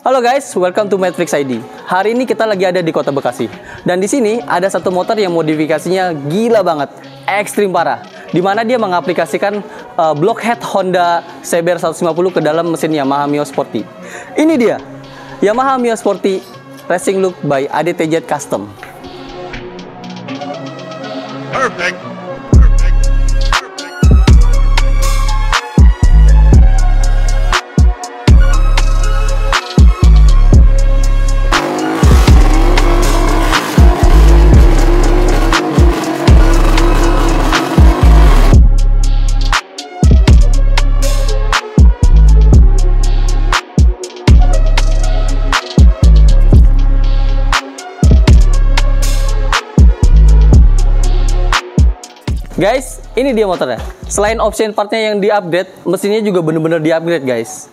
Halo guys, welcome to Matrix ID. Hari ini kita lagi ada di Kota Bekasi. Dan di sini ada satu motor yang modifikasinya gila banget, ekstrim parah. Dimana dia mengaplikasikan blockhead Honda CBR 150 ke dalam mesin Yamaha Mio Sporty. Ini dia, Yamaha Mio Sporty Racing Look by ADTZ Custom. Perfect. Guys, ini dia motornya. Selain option partnya yang di-upgrade, mesinnya juga bener-bener di-upgrade guys.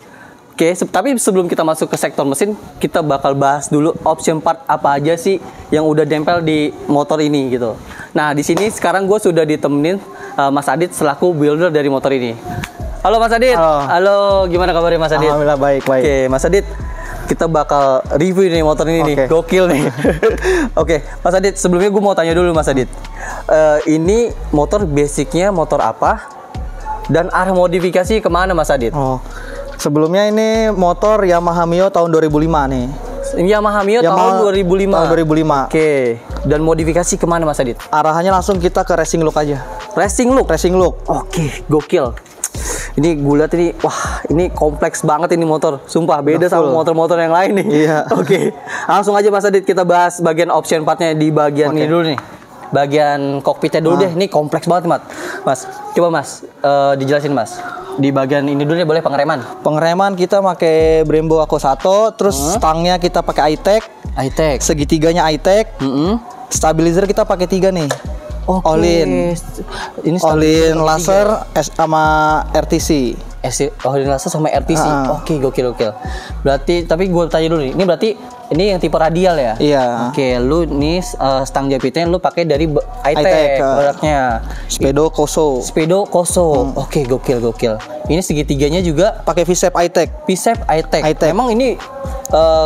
Oke, tapi sebelum kita masuk ke sektor mesin, kita bakal bahas dulu option part apa aja sih yang udah nempel di motor ini gitu. Nah, di sini sekarang gue sudah ditemenin Mas Adit selaku builder dari motor ini. Halo Mas Adit. Halo, gimana kabarnya Mas Adit? Alhamdulillah baik. Oke, Mas Adit, kita bakal review nih motor ini nih, gokil nih. Oke, Mas Adit, sebelumnya gue mau tanya dulu Mas Adit. Ini motor basicnya motor apa? Dan arah modifikasi kemana Mas Adit? Sebelumnya ini motor Yamaha Mio tahun 2005 nih. Yamaha Mio tahun 2005? Tahun 2005. Oke, dan modifikasi kemana Mas Adit? Arahannya langsung kita ke racing look aja. Racing look? Racing look. Oke, gokil. Ini gue lihat ini, wah ini kompleks banget ini motor. Sumpah beda sama motor-motor yang lain nih. Iya. Oke, langsung aja Mas Adit kita bahas bagian option partnya di bagian ini dulu nih. Bagian kokpitnya dulu deh. Ini kompleks banget Mas. Coba Mas, dijelasin Mas. Di bagian ini dulu deh, boleh pengereman. Pengereman kita pakai Brembo Ako 1, terus stangnya kita pakai I-Tech. Segitiganya I-Tech. Stabilizer kita pakai 3 nih. All-in. Ini all-in laser sama RTC. All-in laser sama RTC. Oke, gokil. Berarti, tapi gue tanya dulu nih. Ini berarti ini yang tipe radial ya? Iya. Oke, lu nih stang jepitnya lu pakai dari I-Tech produknya. Speedo Koso. Oke, gokil. Ini segitiganya juga pakai V-shape I-Tech. Memang ini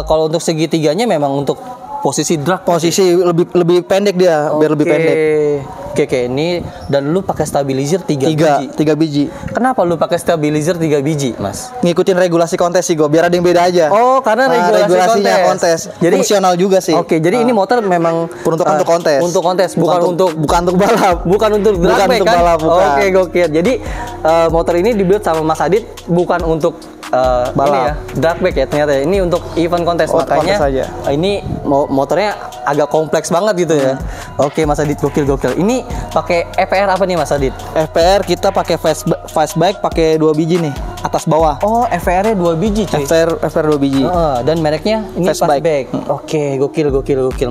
kalau untuk segitiganya memang untuk posisi drag, lebih pendek dia, biar lebih pendek. Oke, ini dan lu pakai stabilizer 3 biji. Kenapa lu pakai stabilizer 3 biji, Mas? Ngikutin regulasi kontes sih gue, biar ada yang beda aja. Oh, karena regulasinya kontes. Jadi fungsional juga sih. Oke, jadi ini motor memang peruntukan untuk kontes. Untuk kontes, bukan untuk balap. Bukan untuk drag bukan kan? Balap, bukan. Oke, gokil. Jadi motor ini dibuat sama Mas Adit bukan untuk balap. Ini ya, drag back ya ternyata. Ini untuk event kontes, makanya ini motornya agak kompleks banget gitu ya. Oke, Mas Adit, gokil. Ini pakai FPR apa nih Mas Adit? FPR kita pakai fastback pakai 2 biji nih, atas bawah. Oh, FPR-nya 2 biji cuy. FPR 2 biji. Dan mereknya ini fastback. Oke, gokil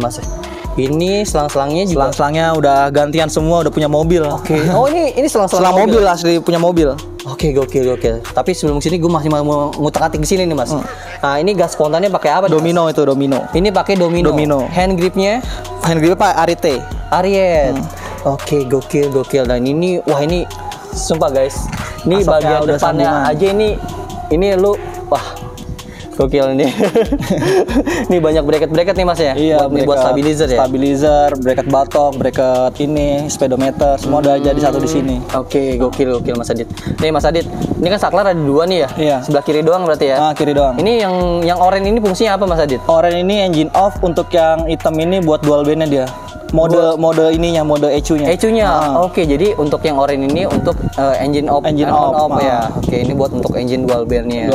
Mas. Ini selang-selangnya juga. Selang-selangnya udah gantian semua, udah punya mobil. Oke. Oh, ini selang-selang mobil asli punya mobil. Oke, gokil. Tapi sebelum sini gue masih mau ngutak-atik di sini nih, Mas. Nah, ini gas spontannya pakai apa? Domino. Ini pakai domino. Hand gripnya Pak Ariete. Oke, gokil. Dan ini sumpah guys. Ini bagian depannya aja ini lu gokil nih. Ini banyak bracket nih Mas ya? Iya, buat stabilizer ya? Stabilizer, bracket batok, bracket ini, speedometer, semua udah jadi satu di sini. Oke, gokil Mas Adit. Nih Mas Adit, ini kan saklar ada 2 nih ya? Iya. Sebelah kiri doang berarti ya? Kiri doang. Ini yang oranye ini fungsinya apa Mas Adit? Oranye ini engine off, untuk yang hitam ini buat dual bandnya dia. Mode ininya, mode ECU-nya. Oke, jadi untuk yang oranye ini untuk engine off ya. Oke, ini buat untuk engine dual band-nya.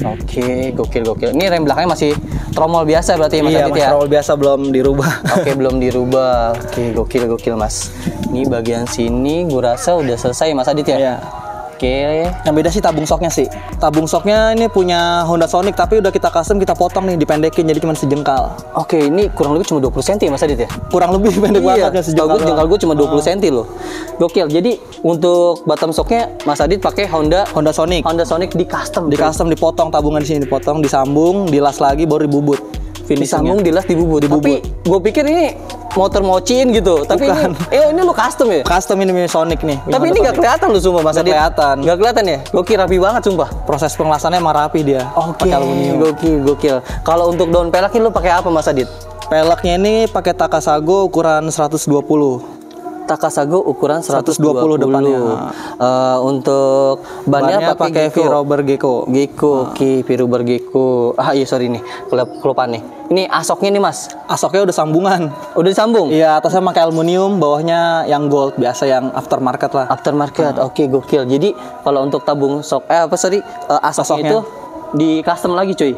Oke, gokil. Ini rem belakangnya masih tromol biasa berarti Mas Adit ya? Iya, tromol biasa, belum dirubah. Oke, belum dirubah. Oke, gokil Mas. Ini bagian sini gua rasa udah selesai Mas Adit ya? Iya. Oke. Yang beda sih tabung shocknya sih. Tabung shocknya ini punya Honda Sonic, tapi udah kita custom, kita potong nih, dipendekin jadi cuma sejengkal. Oke, ini kurang lebih cuma 20 cm Mas Adit ya? Kurang lebih pendek banget ya, sejengkal. Jengkal gue cuma 20 cm loh. Gokil. Jadi untuk bottom shocknya Mas Adit pakai Honda Sonic di custom. Dipotong tabungan di sini, dipotong, disambung, dilas lagi baru dibubut. Disambung, dilas, dibubut. Tapi gue pikir ini motor mociin gitu. Tapi ini lu custom ya? Custom ini Sonic nih. Tapi ini nggak kelihatan lu sumpah Mas Adit. Nggak kelihatan ya? Gokil, rapi banget sumpah. Proses pengelasannya emang rapi dia. Oke, gokil. Kalau untuk daun pelek lu pakai apa Mas Adit? Peleknya ini pakai Takasago ukuran 120. Takasago ukuran 120 depannya. Untuk bannya pakai Viruber Gecko. Viruber Gecko. Iya sorry nih, kelupaan nih. Ini asoknya nih Mas. Asoknya udah sambungan. Udah disambung? Iya, atasnya pakai aluminium, bawahnya yang gold biasa yang aftermarket lah. Aftermarket. Oke, gokil. Jadi kalau untuk tabung asoknya itu di custom lagi cuy.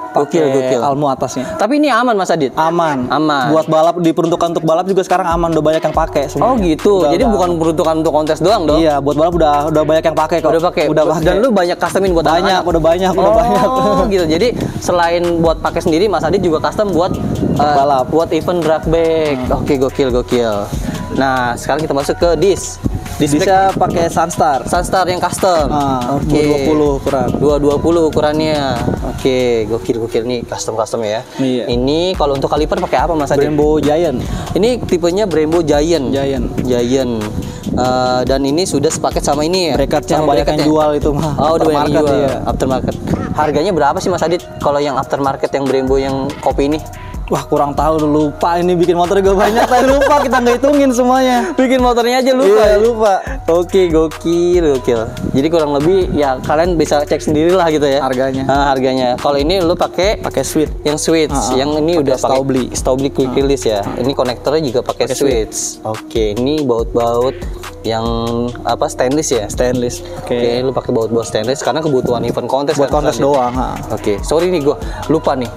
Gokil. Almu atasnya. Tapi ini aman Mas Adit? Aman. Buat balap, diperuntukkan untuk balap juga sekarang aman, udah banyak yang pakai semua. Oh gitu. Jadi bukan peruntukan untuk kontes doang dong? Iya, buat balap udah banyak yang pakai kok. Udah pakai. Dan lu banyak customin buat anak-anak? Udah banyak. Oh gitu. Jadi selain buat pakai sendiri, Mas Adit juga custom buat balap, buat event drag bike. Oke, gokil. Nah, sekarang kita masuk ke disc. Bisa pakai Sunstar yang custom. Oke. 220 ukuran. 220 ukurannya. Oke, gokil nih custom ya. Iya. Ini kalau untuk kaliper pakai apa Mas Adit? Brembo Giant. Ini tipenya Brembo Giant. Dan ini sudah sepaket sama ini ya. Bracketnya banyak yang jual itu mah. Oh, udah banyak yang jual. Iya. Aftermarket. Harganya berapa sih Mas Adit kalau yang aftermarket yang Brembo yang kopi ini? Wah, kurang tahu, lupa ini bikin motor gue banyak, tapi lupa kita nggak hitungin semuanya. Bikin motornya aja lupa. Iya, lupa. Oke, gokil. Jadi kurang lebih ya kalian bisa cek sendiri lah gitu ya. Harganya. Kalau ini lu pakai switch. Yang switch, yang ini udah pakai Staubli quick release ya. Ini konektornya juga pakai switch. Oke, ini baut-baut yang stainless ya? Stainless. Oke, lu pakai baut-baut stainless karena kebutuhan event kontes. Buat kontes doang. Oke, sorry nih gua lupa nih.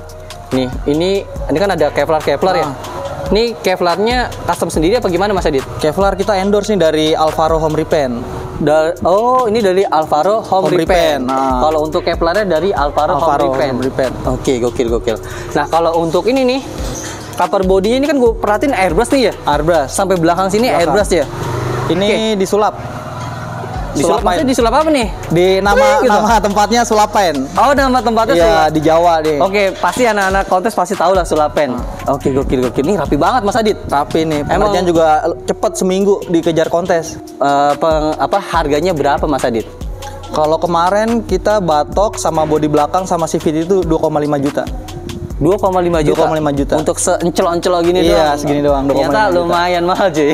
Nih, ini kan ada Kevlar ya. Ini Kevlarnya custom sendiri apa gimana Mas Adit? Kevlar kita endorse nih dari Alvaro Home Repaint. Ini dari Alvaro Home Repaint. Kalau untuk Kevlarnya dari Alvaro Home Repaint. Oke, gokil. Nah, kalau untuk ini nih, cover bodinya ini kan gue perhatiin airbrush nih ya? Airbrush. Sampai belakang sini airbrush ya? Ini disulap. Disulap apa nih? Di nama tempatnya Sulapen. Oh, nama tempatnya Iya, di Jawa deh. Oke, pasti anak-anak kontes pasti tahu lah Sulapen. Oke, gokil. Ini rapi banget Mas Adit. Rapi nih. Pengerjaan juga cepet, seminggu dikejar kontes. Harganya berapa Mas Adit? Kalau kemarin kita batok sama bodi belakang sama CVT itu 2,5 juta. 2,5 juta. Untuk seencel-encel gini doang. Iya, segini doang. Ternyata lumayan mahal cuy.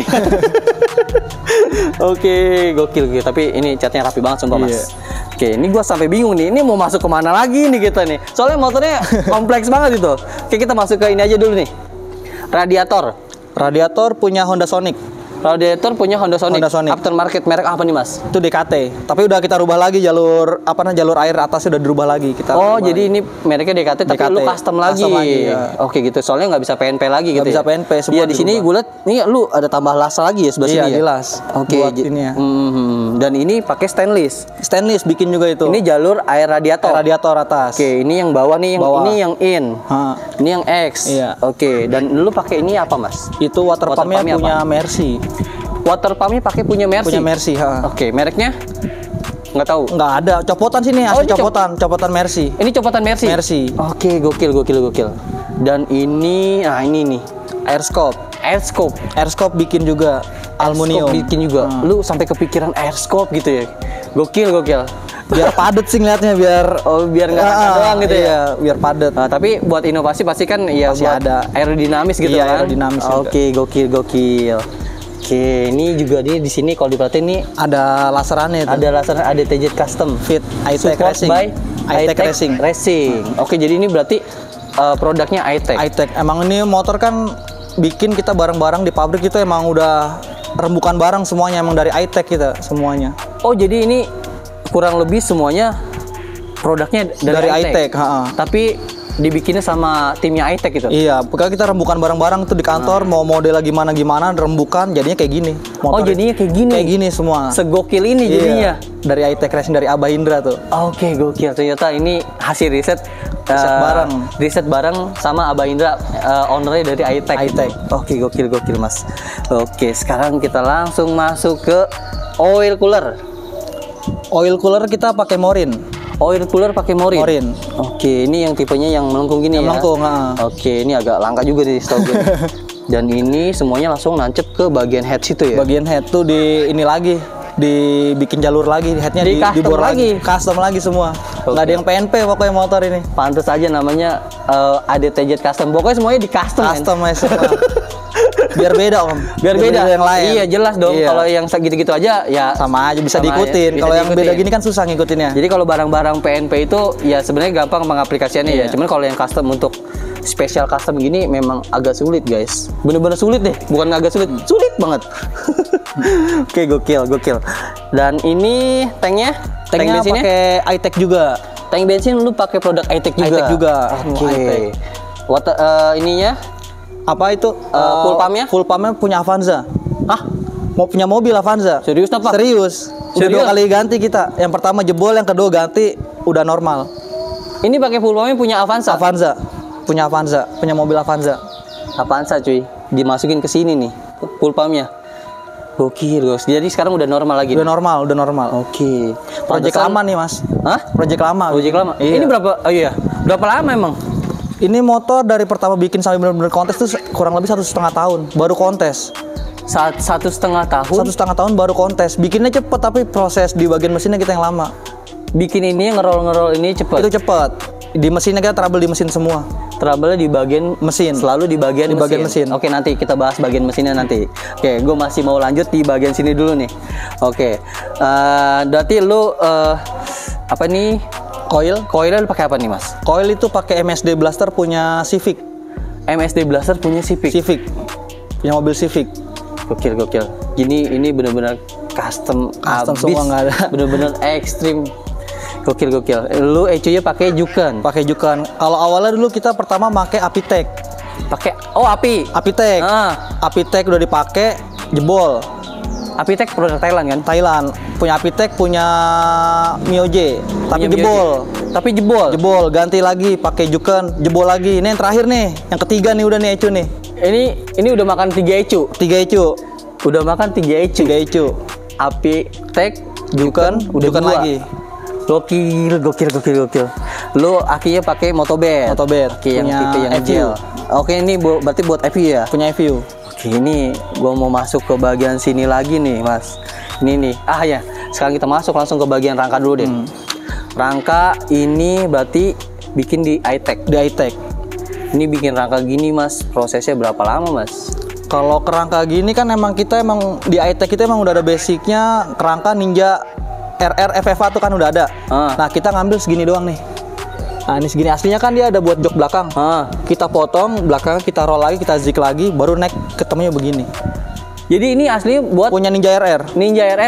Oke, gokil. Tapi ini catnya rapi banget sumpah Mas. Oke, ini gua sampai bingung nih. Ini mau masuk kemana lagi nih kita nih? Soalnya motornya kompleks banget itu. Oke, kita masuk ke ini aja dulu nih. Radiator punya Honda Sonic. Aftermarket merek apa nih Mas? Itu DKT. Tapi udah kita rubah lagi jalur air atasnya udah dirubah lagi kita. Jadi ini mereknya DKT tapi lu custom lagi. Ya. Oke gitu. Soalnya nggak bisa PNP lagi gitu. Nggak bisa PNP semua. Iya, di sini gue lihat nih lu ada tambah las lagi ya sebelah sini ya. Iya, dilas. Oke, ini ya. Dan ini pakai stainless. Stainless bikin juga itu. Ini jalur air radiator. Radiator atas. Oke, ini yang bawah nih, ini yang in. Ini yang X. Iya. Oke, dan lu pakai ini apa Mas? Itu water pumpnya punya Mercy. Water pumpnya pakai punya Mercy. Oke, mereknya? Nggak tahu. Nggak ada. Copotan sini asli copotan Mercy. Ini copotan Mercy. Oke, gokil. Dan ini, ini nih. Airscope bikin juga aluminium. Lu sampai kepikiran airscope gitu ya. Gokil. Biar padet sih ngeliatnya, biar nggak doang gitu ya. Biar padet. Tapi buat inovasi pasti kan ya pasti ada aerodinamis gitu kan. Aerodinamis. Oke, gokil. Oke, ini juga di sini kalau diperhatiin nih ada laserannya itu. Ada laseran ADTZ Custom Fit iTech Racing. iTech Racing. Oke, jadi ini berarti produknya iTech. Emang ini motor kan bikin kita barang-barang di pabrik itu emang udah rembukan barang semuanya emang dari iTech kita semuanya. Oh, jadi ini kurang lebih semuanya produknya dari iTech. Tapi dibikinnya sama timnya iTech gitu. Iya, pokoknya kita rembukan barang-barang tuh di kantor, mau model gimana rembukan jadinya kayak gini. Oh, jadinya kayak gini. Kayak gini semua. Segokil ini jadinya. Dari iTech Racing, dari Abah Indra tuh. Oke, gokil. Ternyata ini hasil riset bareng sama Abah Indra, ownernya dari iTech. Oke, gokil Mas. Oke, sekarang kita langsung masuk ke oil cooler. Oil cooler kita pakai Morin. Oh, intercooler pakai Morin. Morin. Oke, ini yang tipenya yang melengkung gini ya. Melengkung, Oke, ini agak langka juga di setahu gue. Dan ini semuanya langsung nancep ke bagian head situ ya. Bagian head tuh di ini lagi, dibikin jalur lagi, headnya custom dibor lagi. Custom lagi semua. Nggak ada yang PNP pokoknya motor ini. Pantes aja namanya ADTJ Custom. Pokoknya semuanya di custom. Custom ya semua. Biar beda om. Biar beda yang lain. Iya jelas dong. Iya. Kalau yang gitu-gitu aja ya sama aja bisa sama diikutin. aja. Kalau yang diikutin. beda gini kan susah ngikutinnya. Jadi kalau barang-barang PNP itu ya sebenarnya gampang mengaplikasikannya ya. Cuman kalau yang custom untuk spesial custom gini memang agak sulit guys. Bener-bener sulit deh. Bukan agak sulit, sulit banget. Oke, gokil. Dan ini tanknya bensinnya pakai iTech juga. Tank bensin lu pakai produk iTech juga. iTech juga. Oke. Water ininya Apa itu? full pumpnya? Full pumpnya punya Avanza. Hah? Mau punya mobil Avanza. Serius apa? Serius. Udah 2 kali ganti kita. Yang pertama jebol, yang kedua ganti udah normal. Ini pakai full pumpnya punya Avanza. Punya mobil Avanza. Avanza cuy. Dimasukin ke sini nih full pumpnya. Gokil guys. Jadi sekarang udah normal lagi. Udah normal. Oke. Project lama nih mas. Hah? Project lama. Iya. Ini berapa? Oh iya. Berapa lama emang? Ini motor dari pertama bikin sampai benar-benar kontes tuh kurang lebih 1,5 tahun. Baru kontes. 1,5 tahun. 1,5 tahun baru kontes. Bikinnya cepet tapi proses di bagian mesinnya kita yang lama. Bikin ini ngerol ini cepet. Itu cepet. Di mesinnya kita trouble di mesin semua. Trouble di bagian mesin. Selalu di bagian mesin. Oke, nanti kita bahas bagian mesinnya nanti. Oke, gue masih mau lanjut di bagian sini dulu nih. Oke. Berarti lu apa nih? Coilnya lu pakai apa nih, Mas? Coil itu pakai MSD Blaster punya Civic. MSD Blaster punya Civic. Punya mobil Civic. Gokil. Ini bener-bener custom semua nggak ada. Bener-bener ekstrim. Gokil. Lu ECU-nya pakai Juken. Kalau awalnya dulu kita pertama pakai Apitech. Apitech. Apitech udah dipakai jebol. Apitech produk Thailand kan? Punya Apitech, punya Mioje, tapi jebol. Ganti lagi pakai Juken, jebol lagi. Ini yang terakhir nih, yang ketiga nih udah nih ECU nih. Ini udah makan 3 ECU. Udah makan 3 ECU. Apitech, Juken, udah Juken lagi. Gokil. Lu akinya pakai Motobed. Oke, yang tipe yang gel. Oke, ini berarti buat FU ya? Punya FU. Oke, ini gua mau masuk ke bagian sini lagi nih, Mas. Ini nih. Ya. Sekarang kita masuk langsung ke bagian rangka dulu deh. Rangka ini berarti bikin di iTech. Ini bikin rangka gini, Mas. Prosesnya berapa lama, Mas? Kalau kerangka gini kan kita emang di iTech kita emang udah ada basicnya kerangka Ninja RR FFA tuh kan udah ada. Nah, kita ngambil segini doang nih. Nah, ini segini aslinya kan dia ada buat jok belakang. Kita potong belakangnya, kita roll lagi, kita zik lagi, baru naik ketemunya begini. Jadi ini aslinya buat punya Ninja RR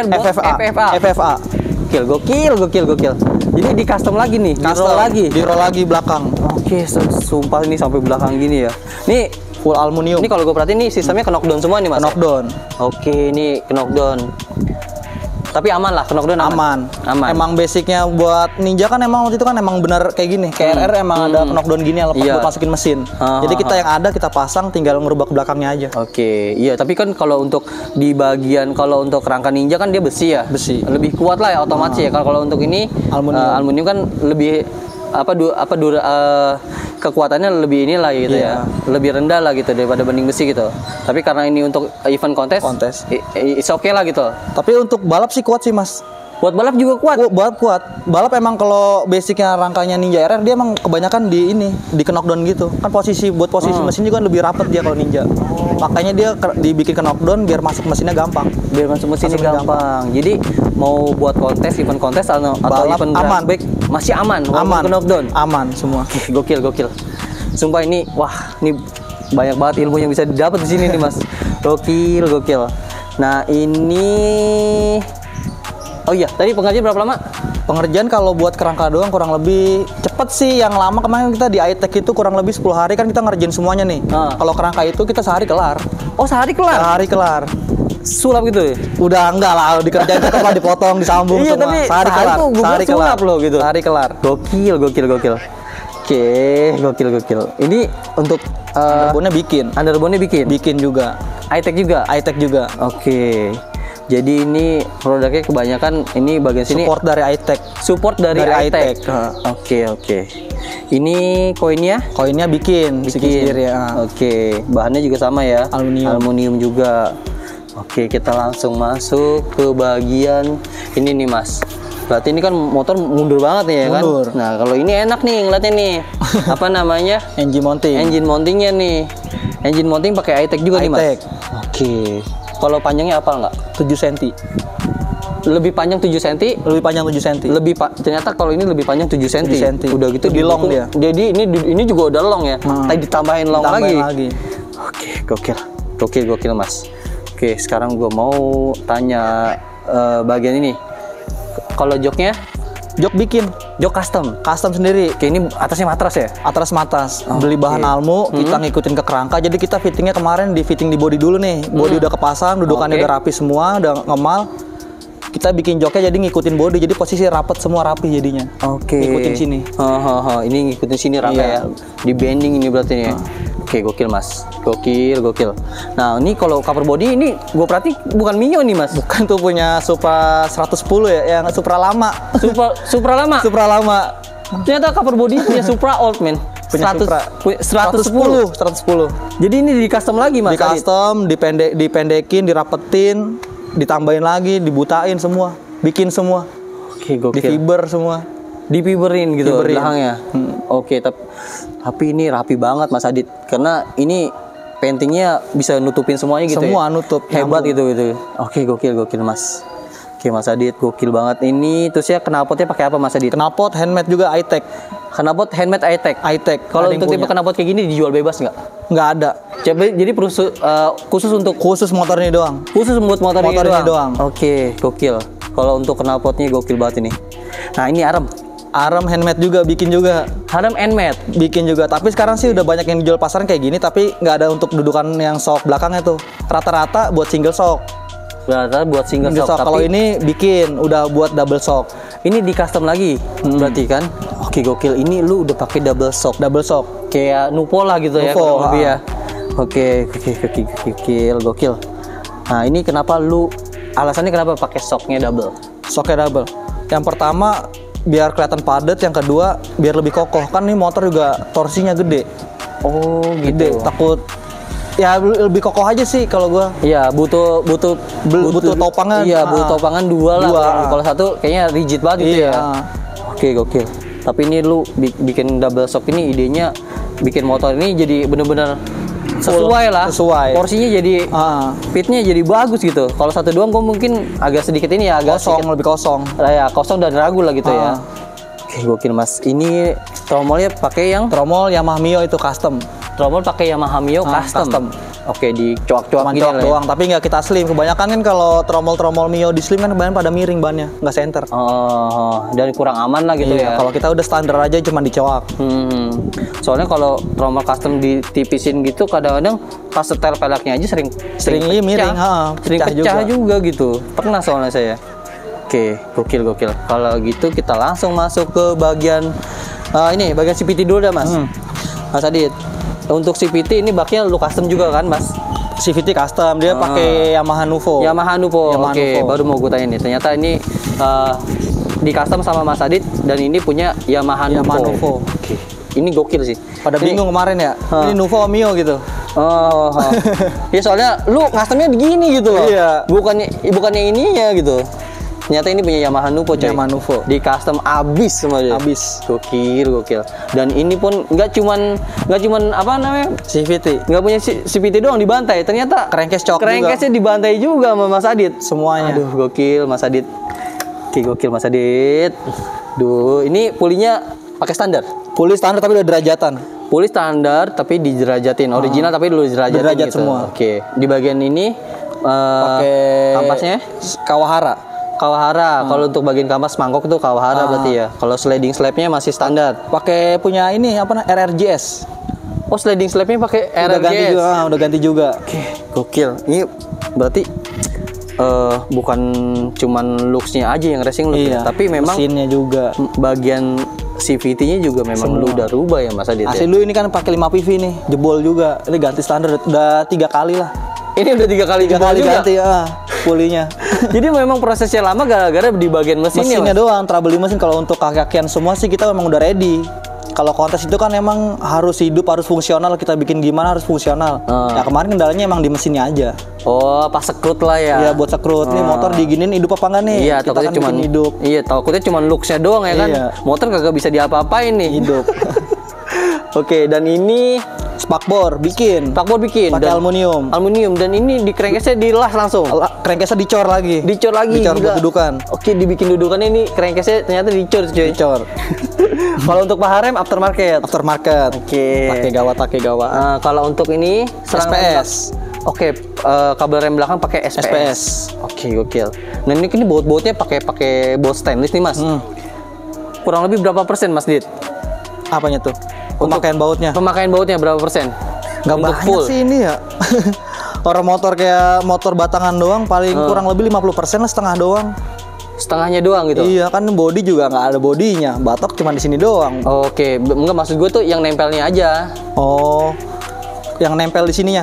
buat FFA. Gokil. Jadi di custom lagi nih, di roll lagi belakang. Oke, sumpah ini sampai belakang gini ya. Nih full aluminium. Ini kalau gue perhatiin nih sistemnya knockdown semua nih, Mas. Knockdown. Oke, ini knockdown. Tapi aman lah, knockdown aman. Emang basicnya buat Ninja kan emang waktu itu kan emang benar kayak gini. Kayak RR emang ada knockdown gini yang lepas buat masukin mesin. Jadi kita yang ada kita pasang, tinggal ngerubah ke belakangnya aja. Oke, iya. Tapi kan kalau untuk di bagian kalau untuk rangka Ninja kan dia besi ya. Lebih kuat lah ya otomatis ya. Kalau untuk ini aluminium kan lebih kekuatannya lebih inilah gitu ya, lebih rendah lah gitu daripada banding besi gitu. Tapi karena ini untuk event kontes, it's okay lah gitu. Tapi untuk balap sih kuat sih, Mas. Buat balap juga kuat. Balap emang kalau basicnya rangkanya Ninja RR dia emang kebanyakan di knockdown gitu. Kan posisi mesin juga lebih rapat dia kalau Ninja. Makanya dia dibikin knockdown biar masuk mesinnya gampang. Gampang. Jadi mau buat event kontes atau balap event aman. Baik masih aman. Knockdown. Aman semua. Gokil. Sumpah ini banyak banget ilmu yang bisa didapat di sini nih, Mas. Gokil. Nah, ini oh iya, tadi pengerjaan berapa lama? Pengerjaan kalau buat kerangka doang kurang lebih cepet sih. Yang lama kemarin kita di iTech itu kurang lebih 10 hari kan kita ngerjain semuanya nih. Kalau kerangka itu kita sehari kelar. Oh, sehari kelar? Sulap gitu ya? Udah enggak lah, dikerjain tetap lah, dipotong, disambung semua. Tapi sehari kelar loh gitu. Sehari kelar. Gokil. Oke, gokil. Ini untuk underbone-nya bikin. Bikin juga. iTech juga. Oke. Jadi ini produknya kebanyakan ini bagian sini Support dari iTech. support dari iTech. Heeh. Oke. Ini koinnya Koinnya bikin sendiri ya. Oke, bahannya juga sama ya. Aluminium. juga. Oke, kita langsung masuk ke bagian ini nih Mas. Berarti ini kan motor mundur banget nih ya kan? Mundur. Nah, kalau ini enak nih ngeliatnya nih. Apa namanya? Engine mounting. Engine mountingnya nih. Engine mounting pakai iTech juga nih Mas. iTech. Oke. Kalau panjangnya apa nggak? 7 cm. Lebih panjang 7 cm. Lebih panjang 7 cm. Ternyata kalau ini lebih panjang 7 cm. 7 cm. Udah gitu Lebih long dia. Jadi ini juga udah long ya. Tadi ditambahin long lagi. Oke, gokil Mas. Oke, sekarang gue mau tanya bagian ini. Kalau joknya? Jok bikin. Jok custom Sendiri. Oke, ini atasnya matras ya? Matas. Beli bahan almu, kita ngikutin ke kerangka. Jadi kita fittingnya kemarin di fitting di body dulu nih. Body udah kepasang, dudukannya udah rapi semua, udah ngemal. Kita bikin joknya jadi ngikutin body, jadi posisi rapet semua rapi jadinya. Oke. Ngikutin sini. Ini ngikutin sini rangka ya. Di bending ini berarti nih. Oke, gokil Mas. Gokil. Nah, ini kalau cover body ini gue perhati bukan Mio nih Mas. Bukan tuh punya Supra 110 ya, yang Supra lama. Supra lama. Supra lama. Ternyata cover body punya Supra old man. Punya 110. Jadi ini di custom lagi Mas. Di custom, dipendekin, dirapetin, ditambahin lagi, dibutain semua, bikin semua. Oke, gokil. Di fiber semua. Difiberin gitu Fiberin. belakangnya. Oke, tapi ini rapi banget Mas Adit. Karena ini paintingnya bisa nutupin semuanya gitu. Semua ya? nutup. Hebat gitu. Oke, gokil Mas. Oke Mas Adit, gokil banget. Ini terusnya knalpotnya pakai apa Mas Adit? Knalpot handmade juga iTech. Knalpot handmade iTech. Kalau untuk tipe knalpot kayak gini dijual bebas nggak? Nggak ada. Jadi khusus untuk motor ini doang. Khusus buat motor ini doang. Oke, gokil. Kalau untuk knalpotnya gokil banget ini. Nah, ini Arem handmade juga, bikin juga. Arem handmade Bikin juga. Tapi sekarang sih udah banyak yang dijual pasaran kayak gini, tapi nggak ada untuk dudukan yang shock belakangnya tuh. Rata-rata buat single shock. Rata buat single shock. Kalau ini bikin udah buat double shock. Ini di custom lagi, berarti kan? Oke, gokil. Ini lu udah pakai double shock. Kayak Nuvo lah gitu ya, kurang lebih ya. Oke, gokil. Nah, ini alasannya kenapa pakai shocknya double? Shocknya double. Yang pertama biar kelihatan padat, yang kedua biar lebih kokoh. Kan nih motor juga torsinya gede. Oh, gitu. Gede, takut ya lebih kokoh aja sih kalau gua. Iya, butuh topangan. Iya, butuh topangan dua lah. Kalau satu kayaknya rigid banget gitu ya. Oke, gokil. Tapi ini lu bikin double shock ini idenya bikin motor ini jadi bener-bener sesuai. Porsinya jadi fitnya jadi bagus gitu. Kalau satu doang gue mungkin agak sedikit ini ya, lebih kosong. Ya, kosong dan ragu lah gitu ya. Oke, gokil Mas. Ini tromolnya pakai yang tromol Yamaha Mio itu custom. Tromol pakai Yamaha Mio custom. Oke, dicoak-coak gini doang, tapi nggak kita slim. Kebanyakan kan kalau tromol Mio di slim kan kebanyakan pada miring bannya, nggak center. Dan kurang aman lah gitu ya. Kalau kita udah standar aja cuma dicoak. Soalnya kalau tromol custom ditipisin gitu kadang-kadang pas setel peleknya aja sering miring, sering pecah juga gitu. Pernah soalnya saya. Oke, gokil. Kalau gitu kita langsung masuk ke bagian bagian CVT dulu dah Mas. Mas Adit. Untuk CVT ini baknya lu custom juga kan Mas? CVT custom, dia pakai Yamaha Nuvo. Oke, baru mau gue tanya nih. Ternyata ini di custom sama Mas Adit dan ini punya Yamaha Nuvo. Oke. Ini gokil sih. Pada bingung kemarin ya. Ini Nuvo Mio gitu. Ya soalnya lu customnya begini gitu loh. Iya. Bukannya ininya gitu. Ternyata ini punya Yamaha Nuvo coy. Yamaha Nuvo. Di custom abis sama dia. Abis. Gokil. Dan ini pun nggak cuman apa namanya? CVT. Nggak punya CVT doang dibantai. Ternyata crankcase-nya dibantai juga sama Mas Adit. Semuanya. Aduh, gokil Mas Adit. Oke, gokil Mas Adit. Duh, ini pulinya pakai standar. Puli standar tapi udah derajatan. Puli standar tapi dijerajatin. Original tapi dulu dijerajatin derajat gitu. semua. Oke. Di bagian ini pakai kampasnya Kawahara. Kalau untuk bagian kampas mangkok itu Kawahara berarti ya. Kalau sliding slabnya masih standar. Pakai punya ini RRGS. Oh, sliding slabnya pakai RRGS. Udah ganti juga. Oke, gokil. Ini berarti bukan cuman looks-nya aja yang racing look ya, tapi memang mesinnya juga. Bagian CVT-nya juga memang lu udah rubah ya Mas Adit. Asli lu ini kan pakai 5 PV nih, jebol juga. Ini ganti standar udah 3 kali lah. Ini udah 3 kali ganti ya. pulinya. Jadi memang prosesnya lama gara-gara di bagian mesinnya. Mesinnya doang, trouble di mesin. Kalau untuk kaki-kakian semua sih kita memang udah ready. Kalau kontes itu kan emang harus hidup, harus fungsional. Kita bikin gimana harus fungsional. Ya kemarin kendalanya emang di mesinnya aja. Oh, pas sekrut lah ya. Iya, buat sekrut. Nih motor diginin hidup apa enggak nih? Iya, kita takutnya kan cuma bikin hidup. Iya, takutnya cuma looks-nya doang ya kan. Iya. Motor kagak bisa diapa-apain nih. Hidup. Oke, dan ini Spakbor bikin. spakbor bikin Pakai dan aluminium. aluminium dan ini di crankcase-nya dilas langsung. Crankcase dicor lagi. Dicor lagi. Dicor gila. buat dudukan. Oke, dibikin dudukannya ini crankcase-nya ternyata dicor cuy. Dicor. Kalau untuk paha rem aftermarket. Aftermarket. Oke. Pakai gawat. Kalau untuk ini serangan SPS. Oke, kabel rem belakang pakai SPS. Oke, gokil. Nah, ini baut-bautnya pakai baut stainless nih, Mas. Kurang lebih berapa persen, Mas Dit? Apanya tuh? Pemakaian bautnya. Pemakaian bautnya berapa persen? Nggak Untuk banyak full. sih ini ya. Orang motor kayak motor batangan doang paling kurang lebih 50% lah, setengah doang. Setengahnya doang gitu. Iya kan, body juga nggak ada bodinya. Batok cuma di sini doang. Oke, enggak maksud gue tuh yang nempelnya aja. Oh. Yang nempel di sininya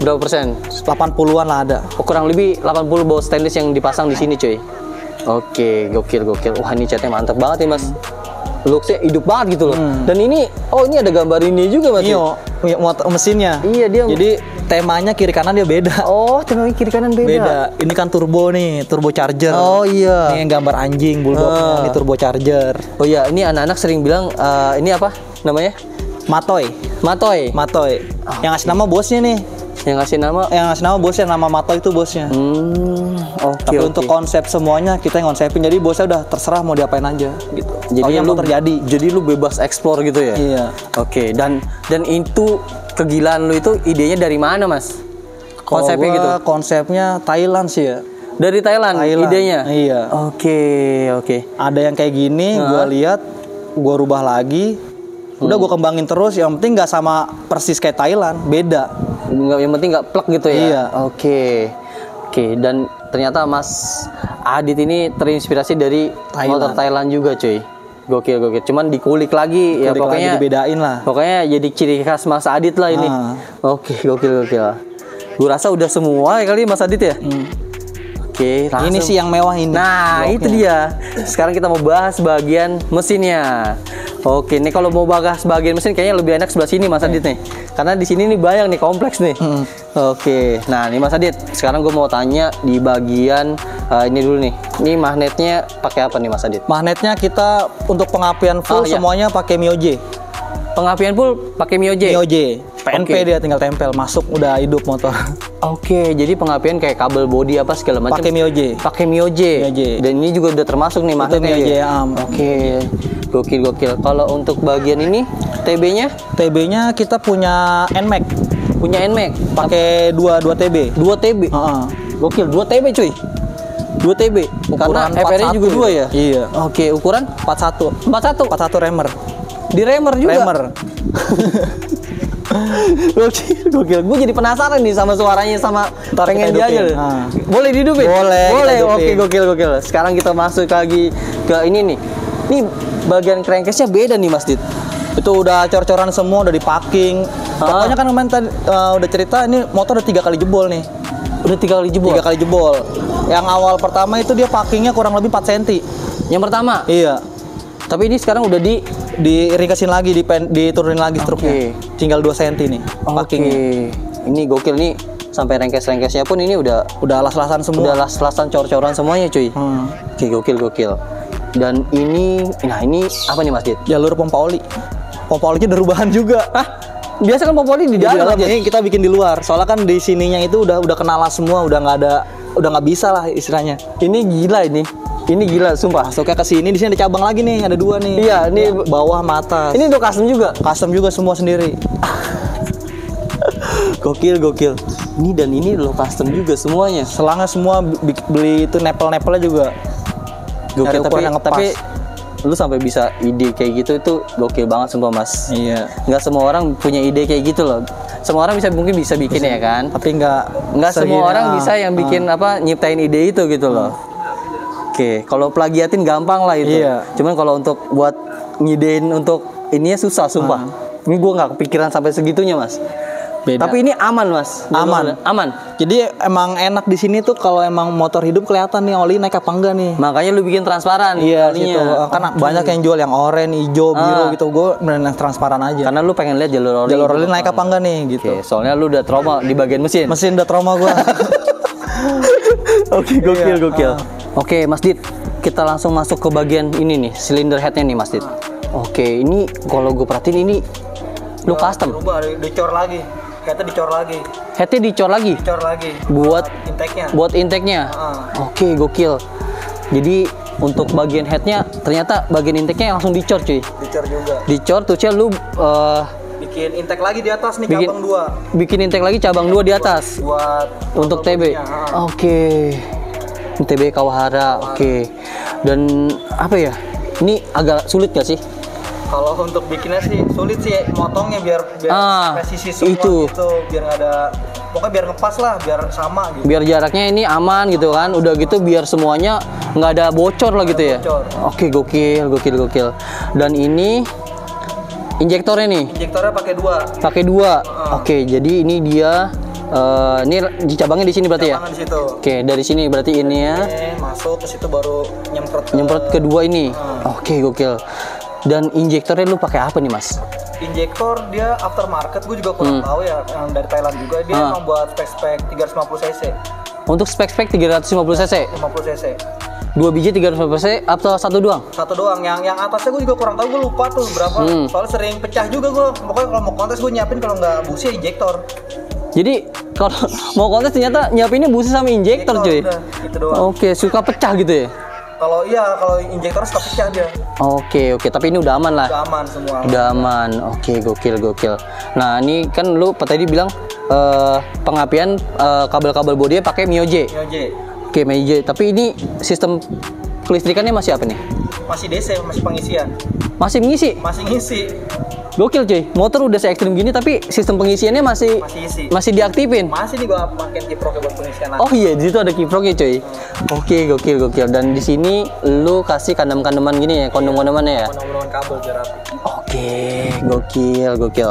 Berapa persen? 80-an lah ada. Oh, kurang lebih 80 baut stainless yang dipasang di sini, cuy. Oke, gokil. Wah, ini catnya mantep banget nih, Mas. Looks-nya hidup banget gitu loh. Dan ini ada gambar ini juga, Mas. Iya, motor mesinnya. Iya, dia. Jadi temanya kiri kanan dia beda. Oh, temanya kiri kanan beda. Ini kan turbo nih, turbo charger. Oh iya. Ini yang gambar anjing bulldognya, ini turbo charger. Oh iya, ini anak-anak sering bilang ini apa namanya? Matoy. Yang ngasih nama bosnya nih. Yang ngasih nama bosnya, nama Matoy itu bosnya. Tapi untuk konsep semuanya kita yang konsepin. Jadi bosnya udah terserah mau diapain aja gitu. Jadi lu terjadi. Jadi lu bebas explore gitu ya? Iya. Oke, dan itu kegilaan lu itu idenya dari mana, Mas? Konsepnya gitu. Konsepnya Thailand sih ya. Dari Thailand. Idenya? Iya. Oke. Ada yang kayak gini, gua lihat, gua rubah lagi. Udah gua kembangin terus, yang penting nggak sama persis kayak Thailand, beda. Yang penting nggak plek gitu ya? Iya. Oke, dan ternyata Mas Adit ini terinspirasi dari motor Thailand juga, cuy. Gokil. Cuman dikulik lagi, ya pokoknya dibedain lah. Pokoknya jadi ciri khas Mas Adit lah ini. Oke, gokil. Gua rasa udah semua ya kali Mas Adit ya? Oke, langsung. Ini sih yang mewah ini. Nah, itu dia. Sekarang kita mau bahas bagian mesinnya. Oke, nih kalau mau bahas bagian mesin kayaknya lebih enak sebelah sini Mas Adit nih. Karena di sini nih banyak nih, kompleks nih. Oke, nah nih Mas Adit, sekarang gue mau tanya di bagian ini dulu nih. Ini magnetnya pakai apa nih Mas Adit? Magnetnya kita untuk pengapian full semuanya pakai Mioje. Pengapian full pakai Mioje. PNP dia tinggal tempel, masuk udah hidup motor. Oke, jadi pengapian kayak kabel body apa segala macam. Pakai Mioje. Dan ini juga udah termasuk nih magnetnya. Mioje. Oke. Gokil. Kalau untuk bagian ini TB-nya? TB-nya kita punya NMAX. Pakai 2 TB. 2 TB. Gokil, 2 TB cuy. 2 TB. Karena FR-nya juga 2 ya? Iya. Oke, ukuran 41 remer. Di remer juga. Gokil. Gue jadi penasaran nih sama suaranya, sama pengen diajar. Boleh dihidupin? Boleh. Oke, gokil. Sekarang kita masuk lagi ke ini nih. Ini bagian crankcase-nya beda nih Mas Dit. Itu udah cor-coran semua, udah di-packing. Pokoknya kan kemarin tadi udah cerita ini motor udah 3 kali jebol nih. Udah 3 kali jebol? 3 kali jebol. Yang awal pertama itu dia packingnya kurang lebih 4 cm. Yang pertama? Iya. Tapi ini sekarang udah diringkasin lagi, diturunin lagi struknya. Tinggal 2 cm nih packingnya. Ini gokil nih. Sampai rengkes-rengkesnya pun ini udah las-lasan semua. Udah las-lasan cor-coran semuanya cuy. Oke, gokil. Dan ini apa nih Mas Dit? Jalur pompa oli. Pompa olinya udah rubahan juga. Biasa kan pompa oli di dalam aja. Ini kita bikin di luar. Soalnya kan di sininya itu udah kenalan semua, udah nggak bisa lah istilahnya. Ini gila sumpah. Masuknya ke sini, di sini ada cabang lagi nih, ada 2 nih. Iya, ini bawah mata. Ini udah custom juga. Custom juga semua sendiri. Gokil. Ini dan ini lo custom juga semuanya. Selangnya semua beli itu nepel-nepelnya juga. Gokil, tapi lu sampai bisa ide kayak gitu itu gokil banget sumpah Mas. Iya. Nggak semua orang punya ide kayak gitu loh. Semua orang mungkin bisa bikin ya kan. Tapi nggak semua orang bisa yang bikin nyiptain ide itu gitu loh. Oke, kalau plagiatin gampang lah itu. Iya. Cuman kalau untuk buat ngidein untuk ininya susah sumpah. Ini gue nggak kepikiran sampai segitunya Mas. Beda. Tapi ini aman mas. Aman. Aman. Jadi emang enak di sini tuh kalau emang motor hidup kelihatan nih oli naik apa enggak nih. Makanya lu bikin transparan. Iya gitu. Kan banyak yang jual yang oranye, hijau, biru gitu. Gue beneran yang transparan aja. Karena lu pengen lihat jalur oli. Jalur oli naik apa enggak nih gitu. Oke, soalnya lu udah trauma di bagian mesin. Mesin udah trauma gue. Oke, gokil. Oke, Mas Dit. Kita langsung masuk ke bagian ini nih, cylinder headnya nih Mas Dit. Oke, ini kalau gue perhatiin ini lu custom. Berubah, dicor lagi. Kayaknya dicor lagi. Headnya dicor lagi. Dicor lagi. Buat intake-nya. Buat intake-nya. Oke, gokil. Jadi untuk bagian headnya ternyata bagian intake-nya langsung dicor cuy. Dicor juga. Dicor tuh lu bikin intake lagi di atas nih cabang 2. Bikin intake lagi cabang 2 di atas. Buat untuk TB. Oke. TB Kawahara. Oke. Dan apa ya? Ini agak sulit gak sih? Kalau untuk bikinnya sih sulit sih, motongnya biar presisi semua itu. gitu, biar nggak ada, pokoknya biar ngepas lah, biar sama gitu. Biar jaraknya ini aman gitu kan, udah gitu biar semuanya nggak ada bocor lah gitu ya. Oke, gokil. Dan ini injektornya nih. Injektornya pakai 2. Oke, jadi ini dia. Ini cabangnya di sini berarti ya? Di situ. Oke, dari sini berarti ini ya. Masuk ke situ baru nyemprot kedua ini. Oke, gokil. Dan injektornya lu pakai apa nih mas? Injektor dia aftermarket, gue juga kurang tahu ya, yang dari Thailand juga. Dia emang buat spek 350 cc. Untuk spek 350 cc? 50 cc. 2 biji 350 cc atau satu doang? Satu doang, yang atasnya gue juga kurang tahu, gue lupa tuh berapa. Soalnya sering pecah juga gue, pokoknya kalau mau kontes gue nyiapin, kalau nggak busi injektor. Jadi kalau mau kontes ternyata nyiapinnya busi sama injektor cuy? Udah, itu doang. Oke, suka pecah gitu ya? Kalau injektor suka pecah dia. Oke, tapi ini udah aman lah. Udah aman semua. Udah aman. Oke, gokil. Nah, ini kan lu tadi bilang pengapian kabel-kabel bodinya pakai Mio-J. Oke, Mio-J. Tapi ini sistem kelistrikannya masih apa nih? Masih DC, masih pengisian. Masih ngisi? Masih ngisi. Gokil cuy, motor udah se-ekstrim gini tapi sistem pengisiannya masih diaktifin. Masih nih gua pakai kiprok buat pengisian. Oh iya, di situ ada kiproknya cuy. Oke, gokil. Dan di sini lu kasih kandem-kandeman gini ya, kondom-kondomannya ya. Kondom-kondoman kabel biar rapi. Oke, gokil.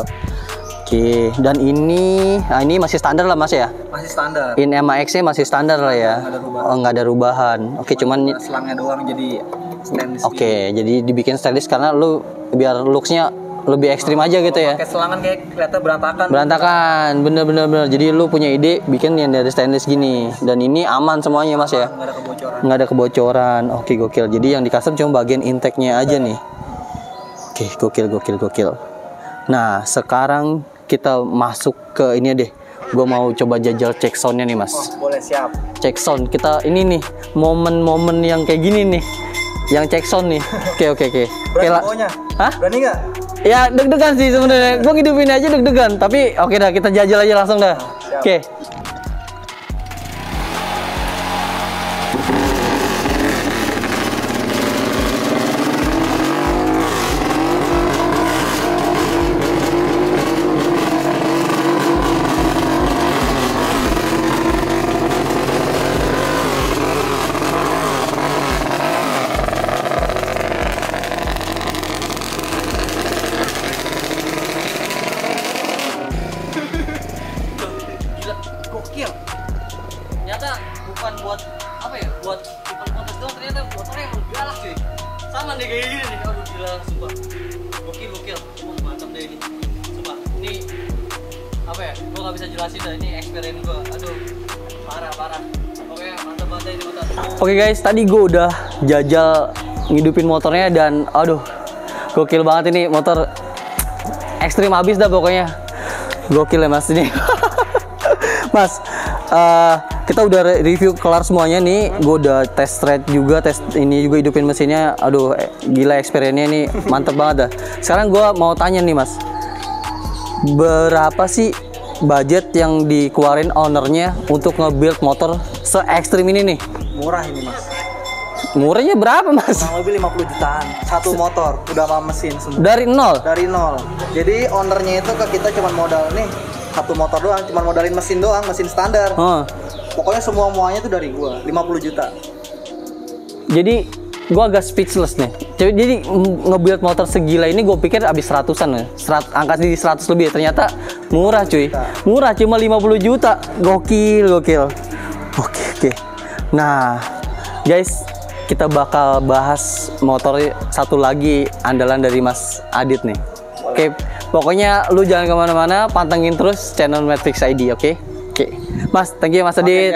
Oke, dan ini masih standar lah mas ya? Masih standar. In MAX-nya masih standar lah ya? Nggak ada rubahan. Oke, cuman selangnya doang jadi stainless. Oke, jadi dibikin stainless karena lu biar looks-nya lebih ekstrim aja gitu ya. Pakai selangan kayak kelihatan berantakan. Berantakan, bener. Jadi lu punya ide bikin yang dari stainless gini. Dan ini aman semuanya mas ya. Nggak ada kebocoran. Oke, gokil. Jadi yang di custom cuma bagian intake-nya aja nih. Oke, gokil. Nah, sekarang kita masuk ke ini deh. Gue mau coba jajal check soundnya nih mas. Boleh, siap. Check sound kita ini nih momen-momen yang kayak gini nih. Yang check sound nih. Oke. Berani bawanya? Hah? Berani nggak? Ya deg-degan sih sebenarnya. Gue ngidupin aja deg-degan. Tapi oke dah, kita jajal aja langsung dah. Oke. Gokil. Ternyata bukan buat apa ya, buat event kontes doang, ternyata motornya emang galak cuy. Sama nih kayak gini nih. Aduh gila, sumpah. Gokil. Mantap deh ini. Sumpah. Ini apa ya? Gua nggak bisa jelasin dah, ini experience gua. Aduh. Parah. Oke, mantap banget ini motor. Oke guys, tadi gua udah jajal ngidupin motornya dan aduh. Gokil banget ini motor. Ekstrim abis dah pokoknya. Gokil ya mas ini. Mas, kita udah review kelar semuanya nih. Gue udah test ride juga, tes ini juga hidupin mesinnya. Aduh, gila experience-nya nih, mantep banget dah. Sekarang gue mau tanya nih mas, berapa sih budget yang dikeluarin ownernya untuk nge-build motor se-ekstrim ini nih? Murah ini mas. Murahnya berapa mas? Kurang lebih 50 jutaan. Satu motor, udah sama mesin semua. Dari nol? Dari nol. Jadi ownernya itu ke kita cuma modal nih satu motor doang, cuma modalin mesin doang, mesin standar. Pokoknya semuanya tuh dari gua, 50 juta. Jadi gue agak speechless nih. Jadi nge-build motor segila ini gue pikir abis 100-an ya. Angka di 100 lebih, ternyata murah cuy. Murah, cuma 50 juta. Gokil. Oke. Nah, guys, kita bakal bahas motor satu lagi andalan dari Mas Adit nih. Oke, pokoknya lu jangan kemana-mana, pantengin terus channel Matrix ID, oke? Oke, Mas, thank you Mas Adit.